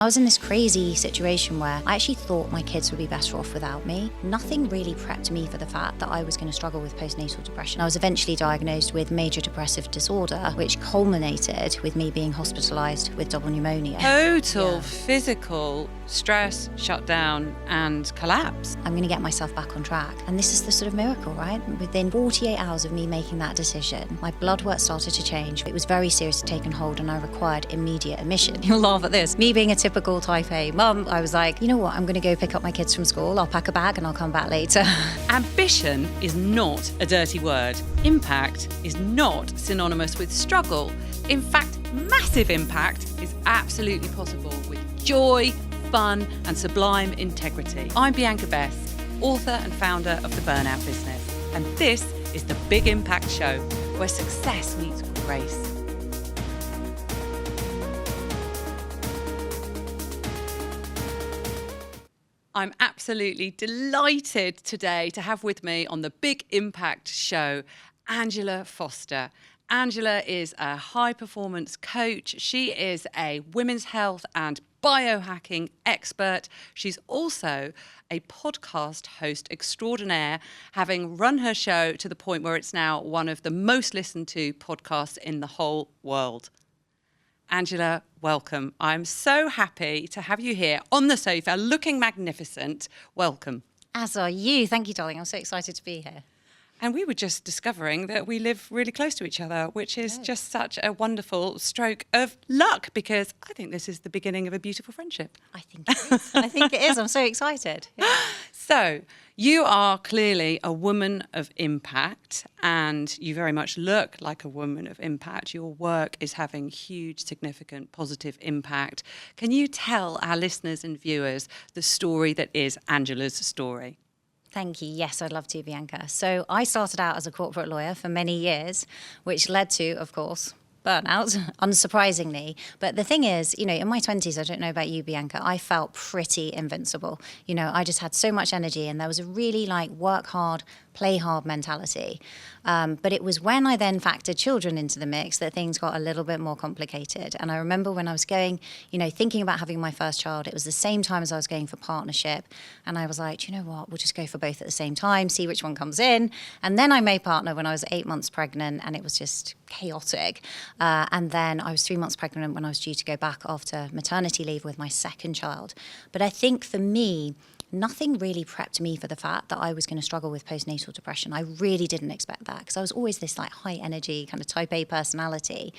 I was in this crazy situation where I actually thought my kids would be better off without me. Nothing really prepped me for the fact that I was going to struggle with postnatal depression. I was eventually diagnosed with major depressive disorder, which culminated with me being hospitalised with double pneumonia. Total physical stress, shutdown and collapse. I'm going to get myself back on track. And this is the sort of miracle, right? Within 48 hours of me making that decision, my blood work started to change. It was very seriously taken hold and I required immediate admission. You'll laugh at this. Me being a typical type A mum, I was like, you know what, I'm going to go pick up my kids from school. I'll pack a bag and I'll come back later. Ambition is not a dirty word. Impact is not synonymous with struggle. In fact, massive impact is absolutely possible with joy, fun and sublime integrity. I'm Bianca Bess, author and founder of the Burnout business, and this is the Big Impact Show, where success meets grace. I'm absolutely delighted today to have with me on the Big Impact Show, Angela Foster. Angela is a high-performance coach. She is a women's health and biohacking expert. She's also a podcast host extraordinaire, having run her show to the point where it's now one of the most listened to podcasts in the whole world. Angela, welcome. I'm so happy to have you here on the sofa, looking magnificent. Welcome. As are you. Thank you, darling. I'm so excited to be here. And we were just discovering that we live really close to each other, which is just such a wonderful stroke of luck, because I think this is the beginning of a beautiful friendship. I think it is. I think it is. I'm so excited. Yeah. So you are clearly a woman of impact, and you very much look like a woman of impact. Your work is having huge, significant, positive impact. Can you tell our listeners and viewers the story that is Angela's story? Thank you. Yes, I'd love to, Bianca. So I started out as a corporate lawyer for many years, which led to, of course, burnout, unsurprisingly. But the thing is, you know, in my 20s, I don't know about you, Bianca, I felt pretty invincible. You know, I just had so much energy and there was a really like work hard, play hard mentality. But it was when I then factored children into the mix that things got a little bit more complicated. And I remember when I was going, you know, thinking about having my first child, it was the same time as I was going for partnership. And I was like, you know what, we'll just go for both at the same time, see which one comes in. And then I made partner when I was 8 months pregnant and it was just chaotic. And then I was 3 months pregnant when I was due to go back after maternity leave with my second child. But I think for me, nothing really prepped me for the fact that I was going to struggle with postnatal depression. I really didn't expect that because I was always this like high energy kind of type A personality.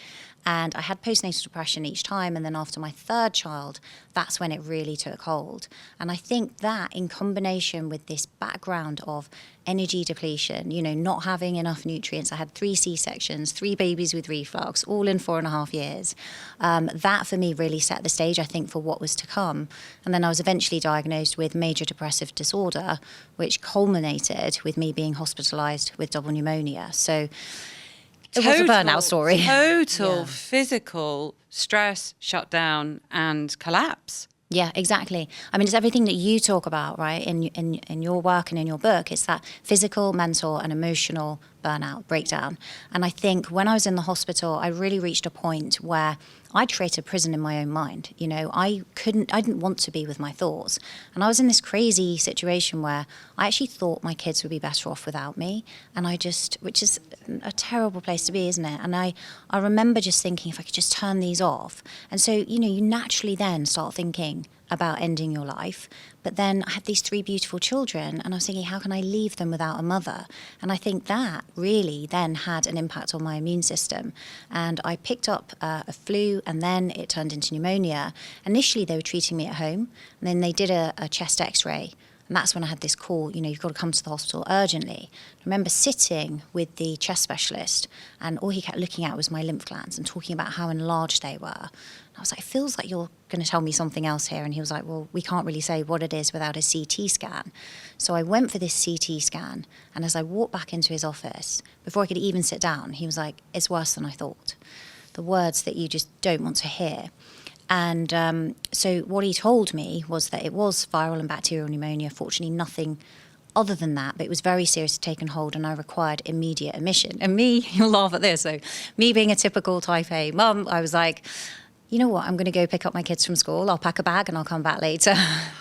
And I had postnatal depression each time. And then after my third child, that's when it really took hold. And I think that in combination with this background of energy depletion, you know, not having enough nutrients. I had 3 C-sections, 3 babies with reflux, all in 4.5 years. That for me really set the stage, I think, for what was to come. And then I was eventually diagnosed with major depressive disorder, which culminated with me being hospitalised with double pneumonia. So it was a burnout story. Total physical stress, shutdown and collapse. Yeah, exactly. I mean, it's everything that you talk about, right, in your work and in your book. It's that physical, mental and emotional burnout, breakdown. And I think when I was in the hospital, I really reached a point where I'd created a prison in my own mind. You know, I didn't want to be with my thoughts. And I was in this crazy situation where I actually thought my kids would be better off without me. And which is a terrible place to be, isn't it? And I remember just thinking if I could just turn these off. And so, you know, you naturally then start thinking about ending your life. But then I had these 3 beautiful children and I was thinking, how can I leave them without a mother? And I think that really then had an impact on my immune system. And I picked up a flu and then it turned into pneumonia. Initially, they were treating me at home and then they did a chest x-ray. And that's when I had this call, you know, you've got to come to the hospital urgently. I remember sitting with the chest specialist and all he kept looking at was my lymph glands and talking about how enlarged they were. And I was like, it feels like you're going to tell me something else here. And he was like, well, we can't really say what it is without a CT scan. So I went for this CT scan. And as I walked back into his office, before I could even sit down, he was like, it's worse than I thought. The words that you just don't want to hear. And so what he told me was that it was viral and bacterial pneumonia. Fortunately, nothing other than that, but it was very seriously taken hold and I required immediate admission. And me, you'll laugh at this, so me being a typical type A mum, I was like, you know what, I'm going to go pick up my kids from school. I'll pack a bag and I'll come back later.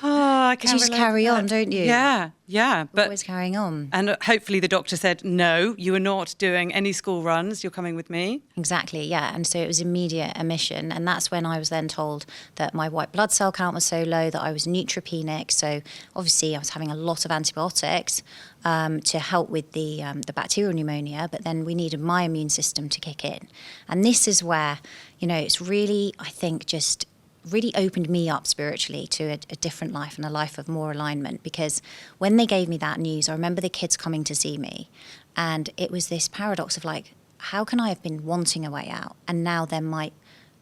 Oh, I can't You just relate carry to on, that. don't you? Yeah, yeah. We're always carrying on. And hopefully the doctor said, no, you are not doing any school runs. You're coming with me. Exactly, yeah. And so it was immediate omission. And that's when I was then told that my white blood cell count was so low that I was neutropenic. So obviously I was having a lot of antibiotics to help with the bacterial pneumonia, but then we needed my immune system to kick in. And this is where, it's really, I think, just really opened me up spiritually to a different life and a life of more alignment. Because when they gave me that news, I remember the kids coming to see me, and it was this paradox of like, how can I have been wanting a way out, and now there might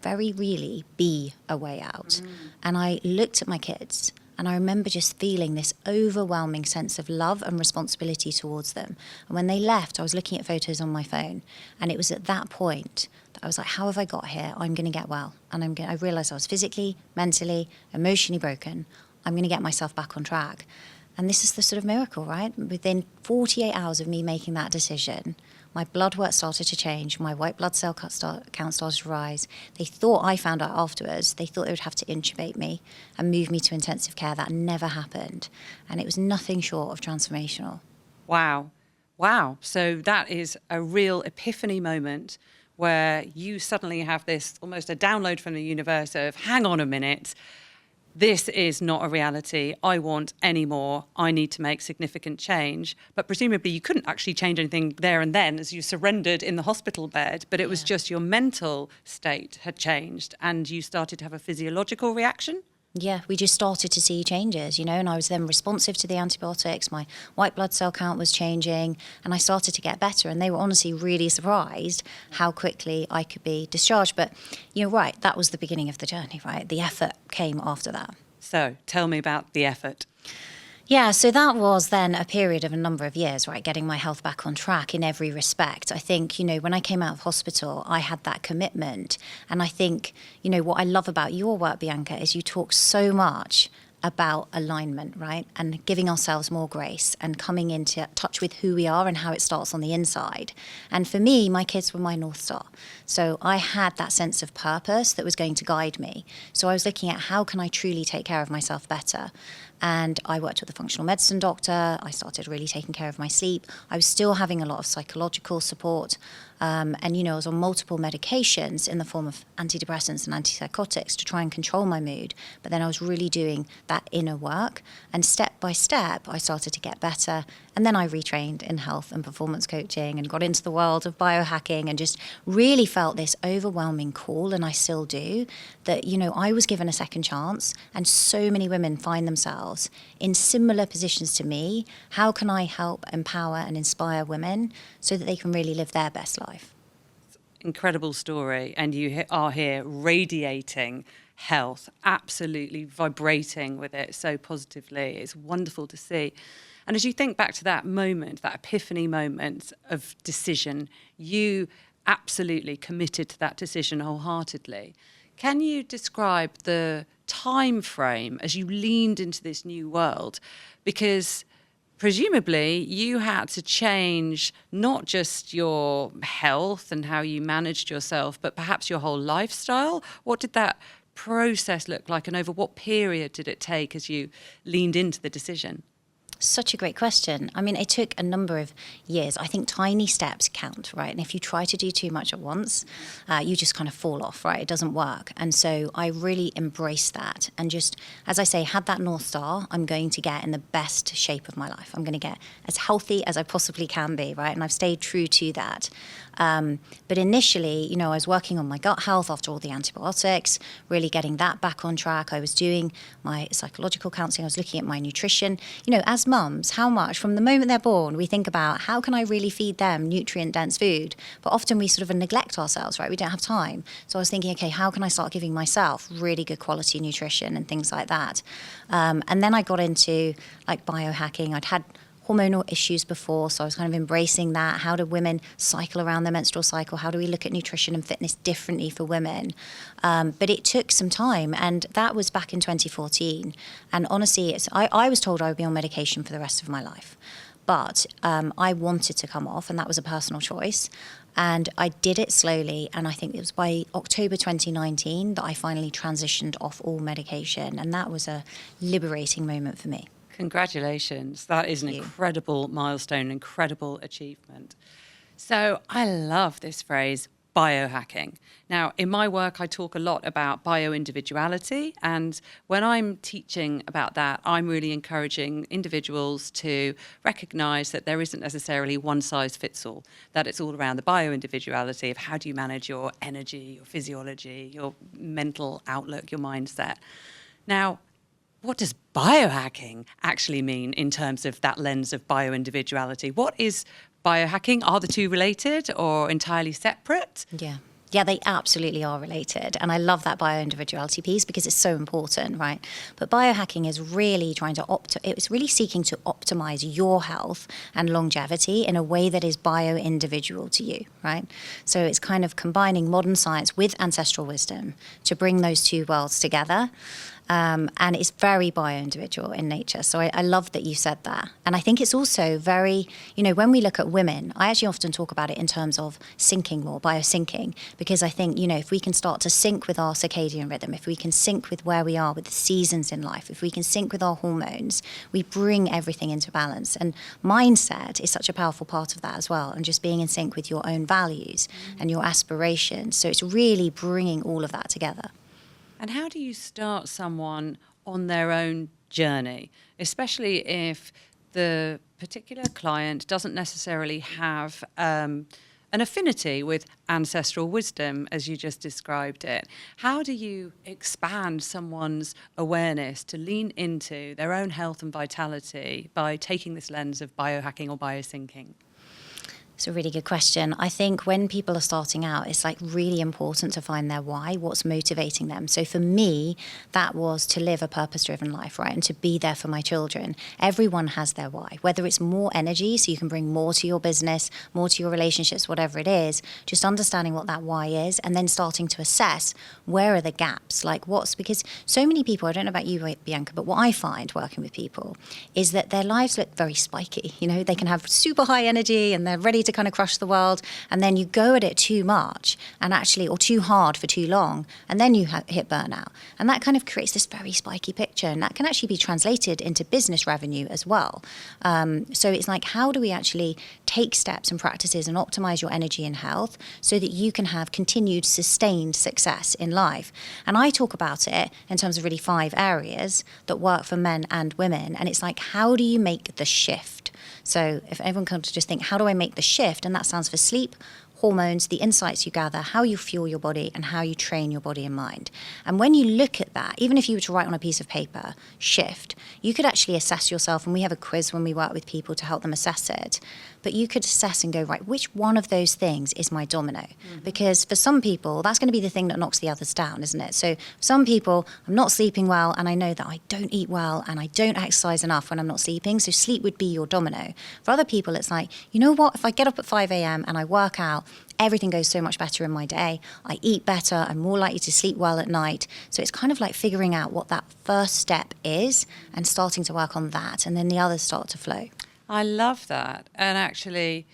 very really be a way out? And I looked at my kids, and I remember just feeling this overwhelming sense of love and responsibility towards them. And when they left, I was looking at photos on my phone, and it was at that point that I was like, how have I got here? I'm going to get well. And I realized I was physically, mentally, emotionally broken. I'm going to get myself back on track. And this is the sort of miracle, right? Within 48 hours of me making that decision, my blood work started to change. My white blood cell count started to rise. They thought, I found out afterwards, they thought they would have to intubate me and move me to intensive care. That never happened. And it was nothing short of transformational. Wow. Wow. So that is a real epiphany moment where you suddenly have this almost a download from the universe of, hang on a minute, this is not a reality. I want any more. I need to make significant change. But presumably you couldn't actually change anything there and then as you surrendered in the hospital bed, but it was just your mental state had changed and you started to have a physiological reaction? Yeah, we just started to see changes, and I was then responsive to the antibiotics. My white blood cell count was changing, and I started to get better. And they were honestly really surprised how quickly I could be discharged. But you're right, that was the beginning of the journey, right? The effort came after that. So tell me about the effort. Yeah, so that was then a period of a number of years, right, getting my health back on track in every respect. I think, when I came out of hospital, I had that commitment. And I think, what I love about your work, Bianca, is you talk so much about alignment, right? And giving ourselves more grace and coming into touch with who we are and how it starts on the inside. And for me, my kids were my North Star. So I had that sense of purpose that was going to guide me. So I was looking at how can I truly take care of myself better? And I worked with a functional medicine doctor. I started really taking care of my sleep. I was still having a lot of psychological support. And, I was on multiple medications in the form of antidepressants and antipsychotics to try and control my mood. But then I was really doing that inner work. And step by step, I started to get better. And then I retrained in health and performance coaching and got into the world of biohacking and just really felt this overwhelming call, and I still do, that, I was given a second chance. And so many women find themselves in similar positions to me. How can I help empower and inspire women so that they can really live their best life? Incredible story. And you are here radiating health, absolutely vibrating with it so positively. It's wonderful to see. And as you think back to that moment, that epiphany moment of decision, you absolutely committed to that decision wholeheartedly. Can you describe the time frame as you leaned into this new world? Because presumably you had to change not just your health and how you managed yourself, but perhaps your whole lifestyle. What did that process look like, and over what period did it take as you leaned into the decision? Such a great question. I mean, it took a number of years. I think tiny steps count, right? And if you try to do too much at once, you just kind of fall off, right? It doesn't work. And so I really embraced that and just, as I say, had that North Star. I'm going to get in the best shape of my life. I'm going to get as healthy as I possibly can be, right? And I've stayed true to that. But initially, I was working on my gut health after all the antibiotics, really getting that back on track. I was doing my psychological counselling. I was looking at my nutrition. As mums, how much from the moment they're born, we think about how can I really feed them nutrient-dense food? But often we sort of neglect ourselves, right? We don't have time. So I was thinking, okay, how can I start giving myself really good quality nutrition and things like that? And then I got into like biohacking. I'd had hormonal issues before, so I was kind of embracing that. How do women cycle around their menstrual cycle? How do we look at nutrition and fitness differently for women? But it took some time, and that was back in 2014. And honestly, I was told I would be on medication for the rest of my life. But I wanted to come off, and that was a personal choice. And I did it slowly, and I think it was by October 2019 that I finally transitioned off all medication, and that was a liberating moment for me. Congratulations. That is an incredible milestone, incredible achievement. So I love this phrase, biohacking. Now, in my work, I talk a lot about bio-individuality, and when I'm teaching about that, I'm really encouraging individuals to recognise that there isn't necessarily one size fits all, that it's all around the bio-individuality of how do you manage your energy, your physiology, your mental outlook, your mindset. Now, what does biohacking actually mean in terms of that lens of bio-individuality? What is biohacking? Are the two related or entirely separate? Yeah, they absolutely are related. And I love that bio-individuality piece because it's so important, right? But biohacking is really it's really seeking to optimize your health and longevity in a way that is bio-individual to you, right? So it's kind of combining modern science with ancestral wisdom to bring those two worlds together. And it's very bio-individual in nature. So I love that you said that. And I think it's also very, when we look at women, I actually often talk about it in terms of syncing more, bio-synching, because I think, if we can start to sync with our circadian rhythm, if we can sync with where we are with the seasons in life, if we can sync with our hormones, we bring everything into balance. And mindset is such a powerful part of that as well, and just being in sync with your own values and your aspirations. So it's really bringing all of that together. And how do you start someone on their own journey, especially if the particular client doesn't necessarily have an affinity with ancestral wisdom, as you just described it? How do you expand someone's awareness to lean into their own health and vitality by taking this lens of biohacking or biosyncing? It's a really good question. I think when people are starting out, it's really important to find their why, what's motivating them. So for me, that was to live a purpose-driven life, right? And to be there for my children. Everyone has their why, whether it's more energy, so you can bring more to your business, more to your relationships, whatever it is, just understanding what that why is, and then starting to assess where are the gaps, because so many people, I don't know about you, Bianca, but what I find working with people is that their lives look very spiky. They can have super high energy and they're ready to kind of crush the world, and then you go at it too much or too hard for too long, and then you hit burnout, and that kind of creates this very spiky picture, and that can actually be translated into business revenue as well. So it's how do we actually take steps and practices and optimize your energy and health so that you can have continued sustained success in life? And I talk about it in terms of really 5 areas that work for men and women, and it's how do you make the shift? So if everyone comes to just think, how do I make the shift? And that stands for sleep, hormones, the insights you gather, how you fuel your body, and how you train your body and mind. And when you look at that, even if you were to write on a piece of paper, shift, you could actually assess yourself, and we have a quiz when we work with people to help them assess it. But you could assess and go, right, which one of those things is my domino? Mm-hmm. Because for some people, that's going to be the thing that knocks the others down, isn't it? So some people, I'm not sleeping well, and I know that I don't eat well, and I don't exercise enough when I'm not sleeping, so sleep would be your domino. For other people, it's you know what, if I get up at 5 a.m. and I work out, everything goes so much better in my day. I eat better. I'm more likely to sleep well at night. So it's kind of figuring out what that first step is and starting to work on that. And then the others start to flow. I love that. And actually,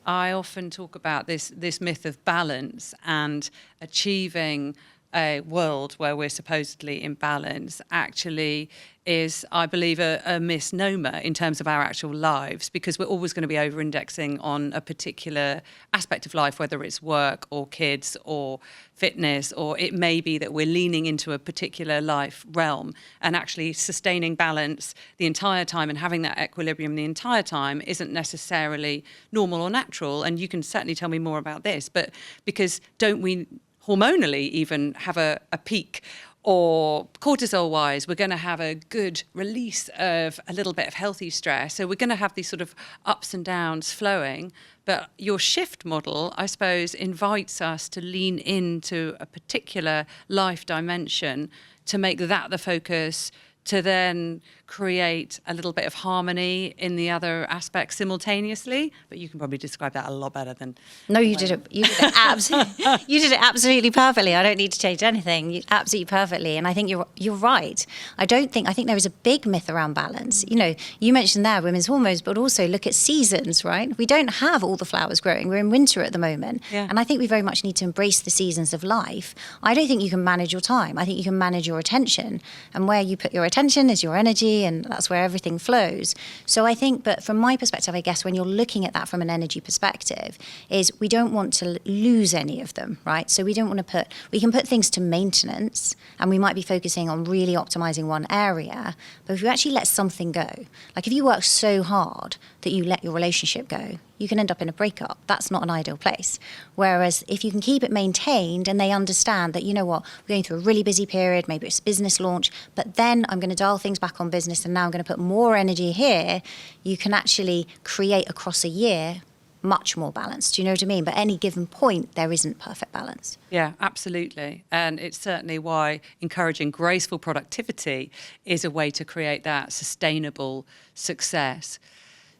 I often talk about this myth of balance and achieving a world where we're supposedly in balance actually is, I believe, a misnomer in terms of our actual lives, because we're always going to be over-indexing on a particular aspect of life, whether it's work or kids or fitness, or it may be that we're leaning into a particular life realm, and actually sustaining balance the entire time and having that equilibrium the entire time isn't necessarily normal or natural. And you can certainly tell me more about this, but because don't we hormonally even have a peak, or cortisol-wise, we're going to have a good release of a little bit of healthy stress. So we're going to have these sort of ups and downs flowing. But your shift model, I suppose, invites us to lean into a particular life dimension to make that the focus, to then create a little bit of harmony in the other aspects simultaneously. But you can probably describe that a lot better than... No, you did it. You did it absolutely. You did it absolutely perfectly. I don't need to change anything. Absolutely perfectly. And I think you're right. I think there is a big myth around balance. You know, you mentioned there women's hormones, but also look at seasons, right? We don't have all the flowers growing. We're in winter at the moment. Yeah. And I think we very much need to embrace the seasons of life. I don't think you can manage your time. I think you can manage your attention. And where you put your attention is your energy, and that's where everything flows. So I think, but from my perspective, I guess when you're looking at that from an energy perspective, is we don't want to lose any of them, right? So we don't want to we can put things to maintenance, and we might be focusing on really optimizing one area. But if you actually let something go, like if you work so hard that you let your relationship go, you can end up in a breakup. That's not an ideal place. Whereas if you can keep it maintained and they understand that, you know what, we're going through a really busy period, maybe it's business launch, but then I'm going to dial things back on business and now I'm going to put more energy here, you can actually create across a year much more balance. Do you know what I mean? But at any given point, there isn't perfect balance. Yeah, absolutely. And it's certainly why encouraging graceful productivity is a way to create that sustainable success.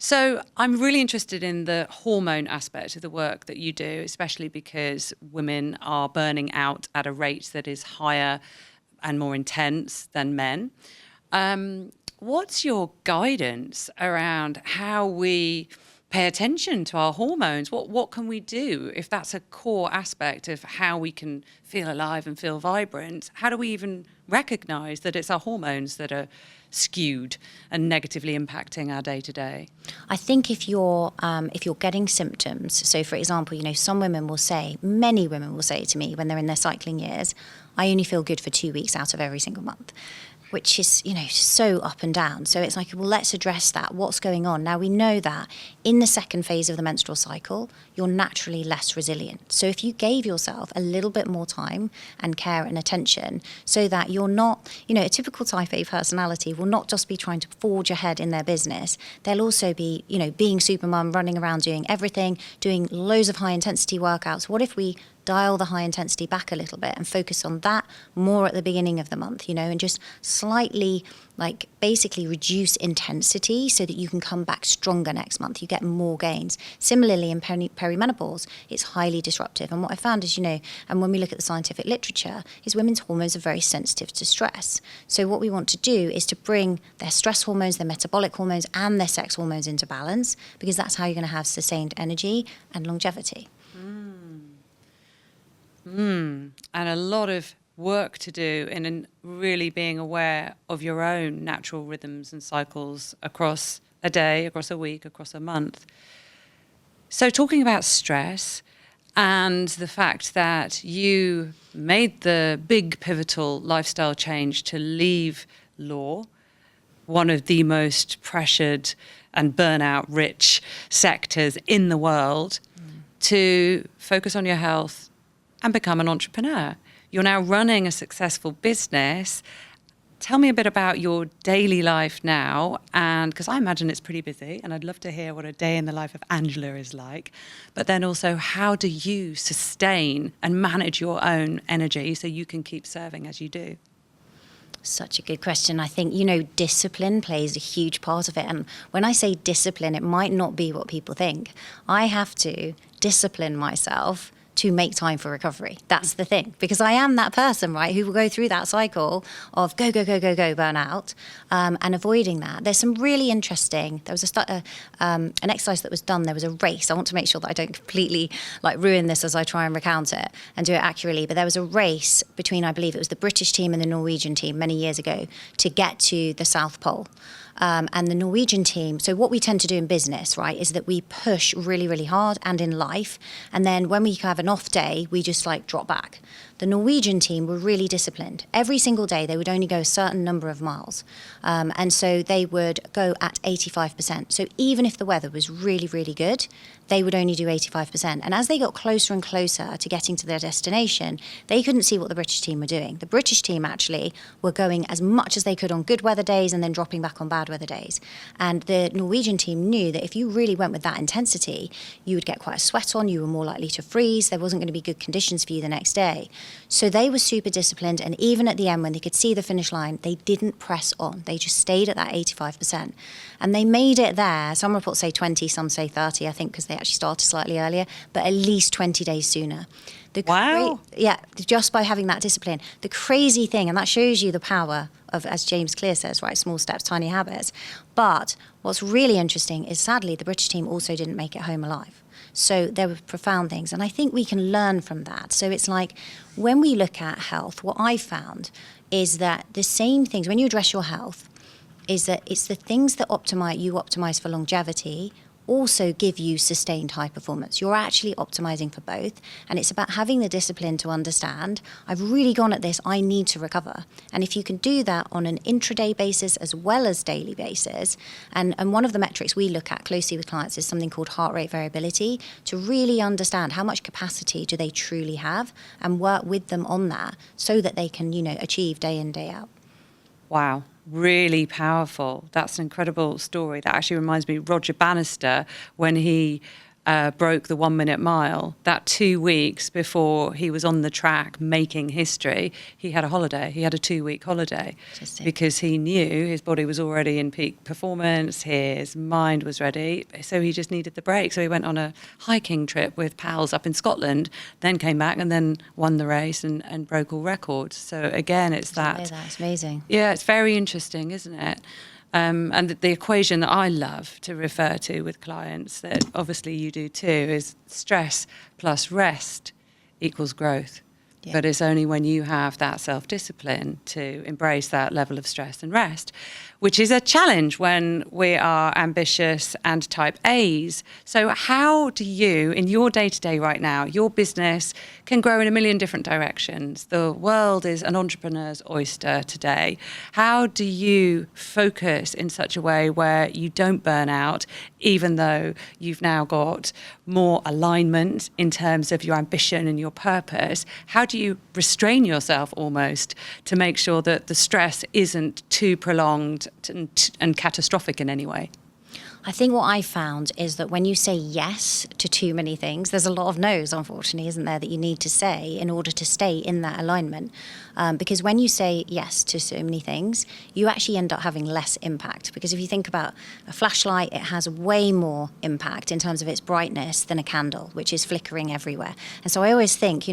So I'm really interested in the hormone aspect of the work that you do, especially because women are burning out at a rate that is higher and more intense than men. What's your guidance around how we pay attention to our hormones? What can we do if that's a core aspect of how we can feel alive and feel vibrant? How do we even recognize that it's our hormones that are skewed and negatively impacting our day to day? I think if you're getting symptoms, so for example, you know, some women will say, many women will say to me when they're in their cycling years, I only feel good for 2 weeks out of every single month, which is, you know, so up and down. So it's like, well, let's address that. What's going on? Now, we know that in the second phase of the menstrual cycle, you're naturally less resilient. So if you gave yourself a little bit more time and care and attention so that you're not, you know, a typical type A personality will not just be trying to forge ahead in their business. They'll also be, you know, being supermum, running around doing everything, doing loads of high intensity workouts. What if we dial the high intensity back a little bit and focus on that more at the beginning of the month, you know, and just slightly like basically reduce intensity so that you can come back stronger next month. You get more gains. Similarly, in perimenopause, it's highly disruptive. And what I found is, you know, and when we look at the scientific literature, is women's hormones are very sensitive to stress. So what we want to do is to bring their stress hormones, their metabolic hormones, and their sex hormones into balance, because that's how you're going to have sustained energy and longevity. And a lot of work to do in really being aware of your own natural rhythms and cycles across a day, across a week, across a month. So talking about stress and the fact that you made the big pivotal lifestyle change to leave law, one of the most pressured and burnout rich sectors in the world, to focus on your health and become an entrepreneur. You're now running a successful business. Tell me a bit about your daily life now, and because I imagine it's pretty busy, and I'd love to hear what a day in the life of Angela is like. But then also, how do you sustain and manage your own energy so you can keep serving as you do? Such a good question. I think, you know, discipline plays a huge part of it. And when I say discipline, it might not be what people think. I have to discipline myself to make time for recovery. That's the thing. Because I am that person, right, who will go through that cycle of go, burnout, and avoiding that. There's some really interesting, there was an exercise that was done, there was a race. I want to make sure that I don't completely like ruin this as I try and recount it and do it accurately. But there was a race between, I believe it was the British team and the Norwegian team many years ago to get to the South Pole. And the Norwegian team, so what we tend to do in business, right, is that we push really, really hard and in life. And then when we have an off day, we just like drop back. The Norwegian team were really disciplined. Every single day, they would only go a certain number of miles. And so they would go at 85%. So even if the weather was really, really good, they would only do 85%. And as they got closer and closer to getting to their destination, they couldn't see what the British team were doing. The British team actually were going as much as they could on good weather days and then dropping back on bad bad weather days. And the Norwegian team knew that if you really went with that intensity, you would get quite a sweat on, you were more likely to freeze, there wasn't going to be good conditions for you the next day. So they were super disciplined, and even at the end when they could see the finish line, they didn't press on. They just stayed at that 85%. And they made it there. Some reports say 20, some say 30, I think, because they actually started slightly earlier, but at least 20 days sooner. Wow. Yeah, just by having that discipline. The crazy thing, and that shows you the power of, as James Clear says, right, small steps, tiny habits. But what's really interesting is, sadly, the British team also didn't make it home alive. So there were profound things, and I think we can learn from that. So it's like, when we look at health, what I found is that the same things, when you address your health, is that it's the things that optimize for longevity also give you sustained high performance. You're actually optimizing for both. And it's about having the discipline to understand, I've really gone at this, I need to recover. And if you can do that on an intraday basis as well as daily basis, and one of the metrics we look at closely with clients is something called heart rate variability, to really understand how much capacity do they truly have and work with them on that so that they can, achieve day in, day out. Wow. Really powerful. That's an incredible story. That actually reminds me, Roger Bannister, when he broke the 1 minute mile, that 2 weeks before he was on the track making history, he had a holiday. He had a 2-week holiday because he knew his body was already in peak performance, his mind was ready, so he just needed the break. So he went on a hiking trip with pals up in Scotland, then came back and then won the race and broke all records. So again, it's that. That's amazing. Yeah, it's very interesting, isn't it? And the equation that I love to refer to with clients, that obviously you do too, is stress plus rest equals growth. Yeah. But it's only when you have that self-discipline to embrace that level of stress and rest, which is a challenge when we are ambitious and type A's. So how do you, in your day-to-day right now, your business can grow in a million different directions. The world is an entrepreneur's oyster today. How do you focus in such a way where you don't burn out, even though you've now got more alignment in terms of your ambition and your purpose? How do you restrain yourself almost to make sure that the stress isn't too prolonged and catastrophic in any way? I think what I found is that when you say yes to too many things, there's a lot of no's, unfortunately, isn't there, that you need to say in order to stay in that alignment. Because when you say yes to so many things, you actually end up having less impact. Because if you think about a flashlight, it has way more impact in terms of its brightness than a candle, which is flickering everywhere. And so I always think,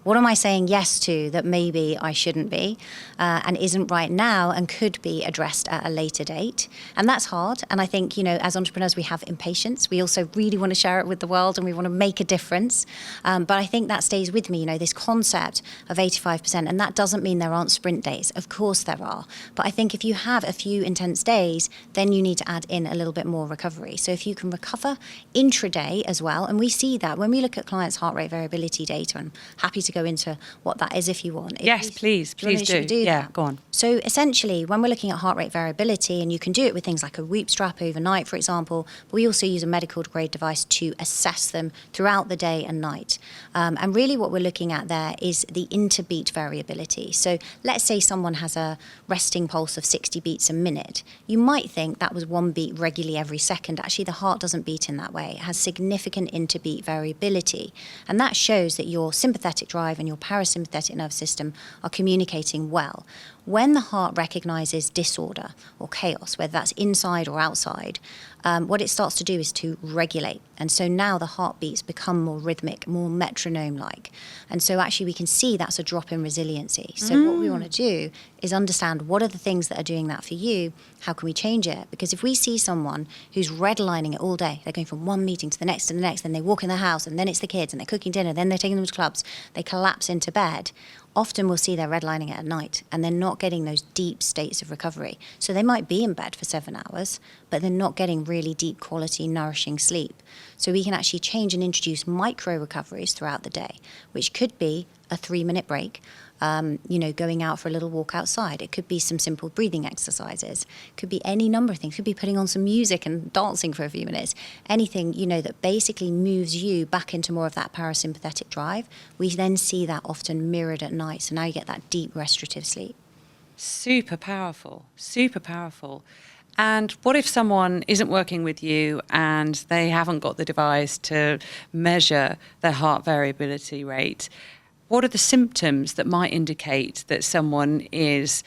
what am I saying yes to that maybe I shouldn't be and isn't right now and could be addressed at a later date? And that's hard. And I think, as entrepreneurs, we have impatience. We also really want to share it with the world and we want to make a difference. But I think that stays with me, this concept of 85%. And that doesn't mean there aren't sprint days. Of course there are. But I think if you have a few intense days, then you need to add in a little bit more recovery. So if you can recover intraday as well, and we see that when we look at clients' heart rate variability data, and I'm happy to go into what that is if you want. Yes, please do. Yeah, go on. So essentially, when we're looking at heart rate variability, and you can do it with things like a Whoop strap overnight, for example, but we also use a medical grade device to assess them throughout the day and night. And really what we're looking at there is the interbeat variability. So let's say someone has a resting pulse of 60 beats a minute. You might think that was one beat regularly every second. Actually, the heart doesn't beat in that way. It has significant interbeat variability. And that shows that your sympathetic drive and your parasympathetic nervous system are communicating well. When the heart recognizes disorder or chaos, whether that's inside or outside, what it starts to do is to regulate. And so now the heartbeats become more rhythmic, more metronome-like. And so actually we can see that's a drop in resiliency. So what we want to do is understand what are the things that are doing that for you, how can we change it? Because if we see someone who's redlining it all day, they're going from one meeting to the next, then they walk in the house, and then it's the kids, and they're cooking dinner, then they're taking them to clubs, they collapse into bed, often we'll see they're redlining it at night and they're not getting those deep states of recovery. So they might be in bed for 7 hours, but they're not getting really deep quality, nourishing sleep. So we can actually change and introduce micro recoveries throughout the day, which could be a 3-minute break, going out for a little walk outside. It could be some simple breathing exercises. It could be any number of things. It could be putting on some music and dancing for a few minutes. Anything, that basically moves you back into more of that parasympathetic drive. We then see that often mirrored at night. So now you get that deep restorative sleep. Super powerful, super powerful. And what if someone isn't working with you and they haven't got the device to measure their heart variability rate? What are the symptoms that might indicate that someone is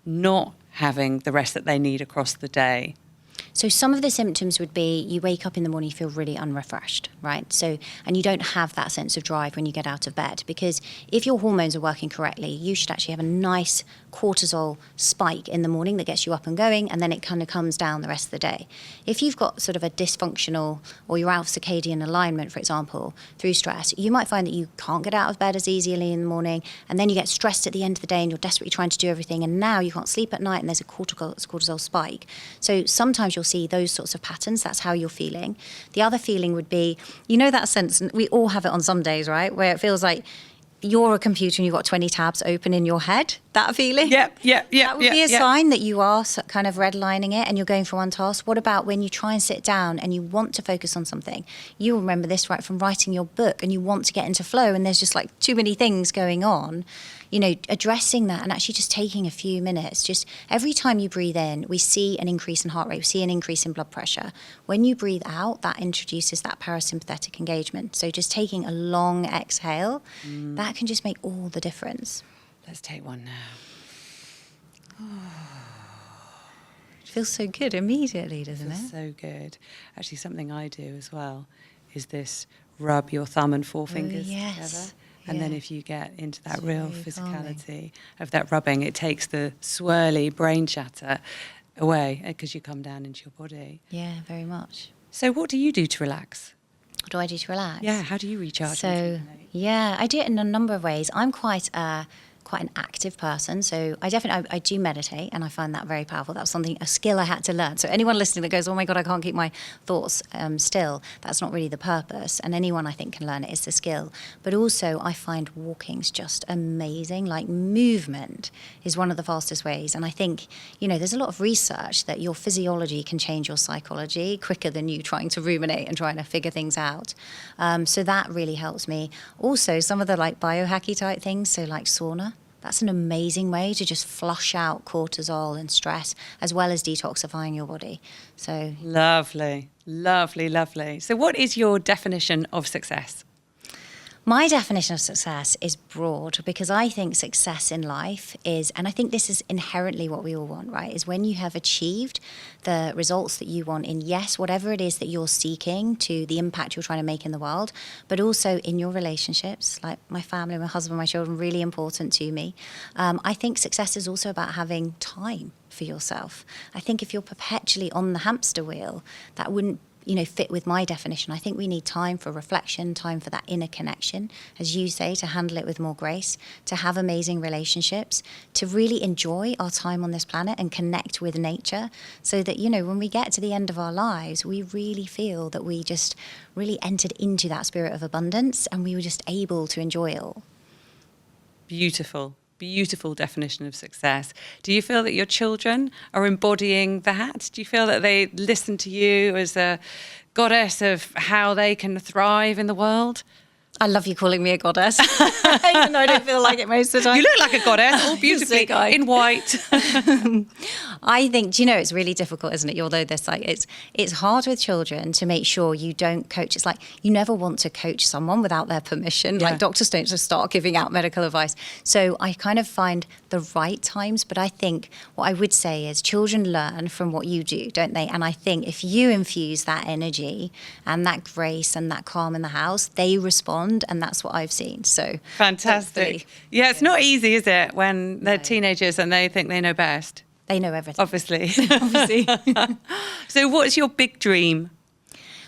not having the rest that they need across the day? So some of the symptoms would be you wake up in the morning, you feel really unrefreshed, right? So, and you don't have that sense of drive when you get out of bed, because if your hormones are working correctly, you should actually have a nice cortisol spike in the morning that gets you up and going, and then it kind of comes down the rest of the day. If you've got sort of a dysfunctional, or you're out of circadian alignment, for example, through stress, you might find that you can't get out of bed as easily in the morning, and then you get stressed at the end of the day and you're desperately trying to do everything, and now you can't sleep at night and there's a cortisol spike. So sometimes you'll see those sorts of patterns. That's how you're feeling. The other feeling would be, you know, that sense, we all have it on some days, right, where it feels like you're a computer and you've got 20 tabs open in your head, that feeling? Yep. That would be a sign that you are kind of redlining it and you're going for one task. What about when you try and sit down and you want to focus on something? You'll remember this, right, from writing your book, and you want to get into flow and there's just like too many things going on. You know, addressing that and actually just taking a few minutes. Just every time you breathe in, we see an increase in heart rate, we see an increase in blood pressure. When you breathe out, that introduces that parasympathetic engagement. So just taking a long exhale, that can just make all the difference. Let's take one now. It feels so good immediately, doesn't it? So good. Actually, something I do as well is this: rub your thumb and forefingers together. And then if you get into that real physicality of that rubbing, it takes the swirly brain chatter away because you come down into your body. Yeah, very much. So what do you do to relax? What do I do to relax? Yeah, how do you recharge? So, yeah, I do it in a number of ways. I'm quite an active person, so I do meditate, and I find that very powerful. That was a skill I had to learn. So anyone listening that goes, oh my God, I can't keep my thoughts still, that's not really the purpose. And anyone I think can learn it, is the skill. But also I find walking's just amazing. Like, movement is one of the fastest ways. And I think, you know, there's a lot of research that your physiology can change your psychology quicker than you trying to ruminate and trying to figure things out. So that really helps me. Also, some of the like biohacky type things, so like sauna. That's an amazing way to just flush out cortisol and stress, as well as detoxifying your body. So lovely, lovely, lovely. So what is your definition of success? My definition of success is broad, because I think success in life is, and I think this is inherently what we all want, right, is when you have achieved the results that you want in, yes, whatever it is that you're seeking, to the impact you're trying to make in the world, but also in your relationships, like my family, my husband, my children, really important to me. I think success is also about having time for yourself. I think if you're perpetually on the hamster wheel, that wouldn't fit with my definition. I think we need time for reflection, time for that inner connection, as you say, to handle it with more grace, to have amazing relationships, to really enjoy our time on this planet and connect with nature, so that, when we get to the end of our lives, we really feel that we just really entered into that spirit of abundance and we were just able to enjoy it all. Beautiful. Beautiful definition of success. Do you feel that your children are embodying that? Do you feel that they listen to you as a goddess of how they can thrive in the world? I love you calling me a goddess, even though I don't feel like it most of the time. You look like a goddess, all beautifully in white. I think, it's really difficult, isn't it? Although it's hard with children to make sure you don't coach. It's like you never want to coach someone without their permission. Yeah. Like doctors don't just start giving out medical advice. So I kind of find the right times. But I think what I would say is children learn from what you do, don't they? And I think if you infuse that energy and that grace and that calm in the house, they respond. And that's what I've seen. So fantastic. Yeah, it's not easy, is it, when they're teenagers and they think they know best? They know everything. Obviously. So what's your big dream?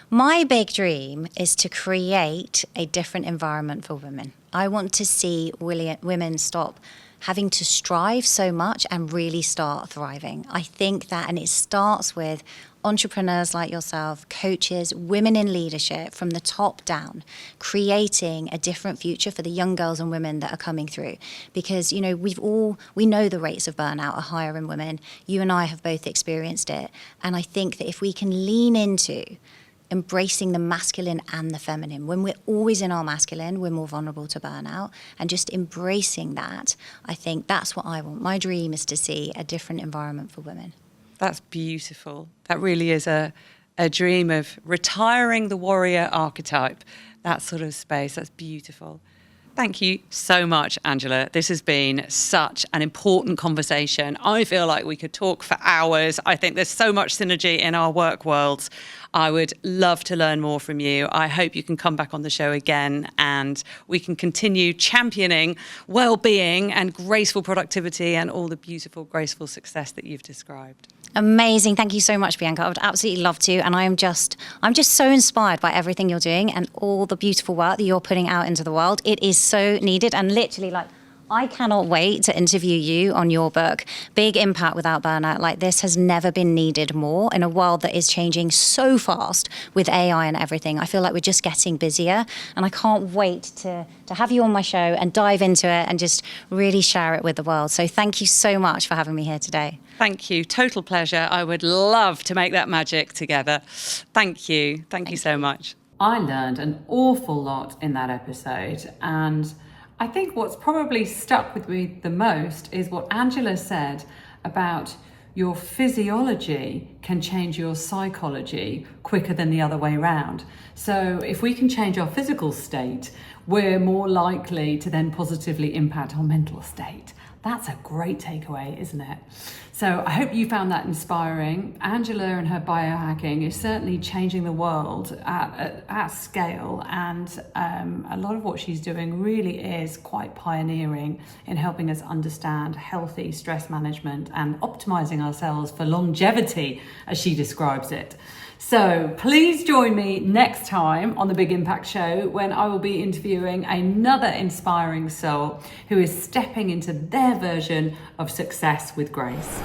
My big dream is to create a different environment for women. I want to see women stop having to strive so much and really start thriving. I think that, and it starts with entrepreneurs like yourself, coaches, women in leadership from the top down, creating a different future for the young girls and women that are coming through. Because, we know the rates of burnout are higher in women. You and I have both experienced it. And I think that if we can lean into embracing the masculine and the feminine, when we're always in our masculine, we're more vulnerable to burnout, and just embracing that, I think that's what I want. My dream is to see a different environment for women. That's beautiful. That really is a dream of retiring the warrior archetype, that sort of space. That's beautiful. Thank you so much, Angela. This has been such an important conversation. I feel like we could talk for hours. I think there's so much synergy in our work worlds. I would love to learn more from you. I hope you can come back on the show again and we can continue championing well-being and graceful productivity and all the beautiful, graceful success that you've described. Amazing. Thank you so much, Bianca. I would absolutely love to. And I'm just so inspired by everything you're doing and all the beautiful work that you're putting out into the world. It is so needed. And literally, like, I cannot wait to interview you on your book, Big Impact Without Burnout. Like, this has never been needed more in a world that is changing so fast with AI and everything. I feel like we're just getting busier, and I can't wait to have you on my show and dive into it and just really share it with the world. So thank you so much for having me here today. Thank you. Total pleasure. I would love to make that magic together. Thank you. Thank you so much. I learned an awful lot in that episode, and I think what's probably stuck with me the most is what Angela said about your physiology can change your psychology quicker than the other way around. So if we can change our physical state, we're more likely to then positively impact our mental state. That's a great takeaway, isn't it? So I hope you found that inspiring. Angela and her biohacking is certainly changing the world at scale, and a lot of what she's doing really is quite pioneering in helping us understand healthy stress management and optimizing ourselves for longevity, as she describes it. So please join me next time on the Big Impact Show, when I will be interviewing another inspiring soul who is stepping into their version of success with grace.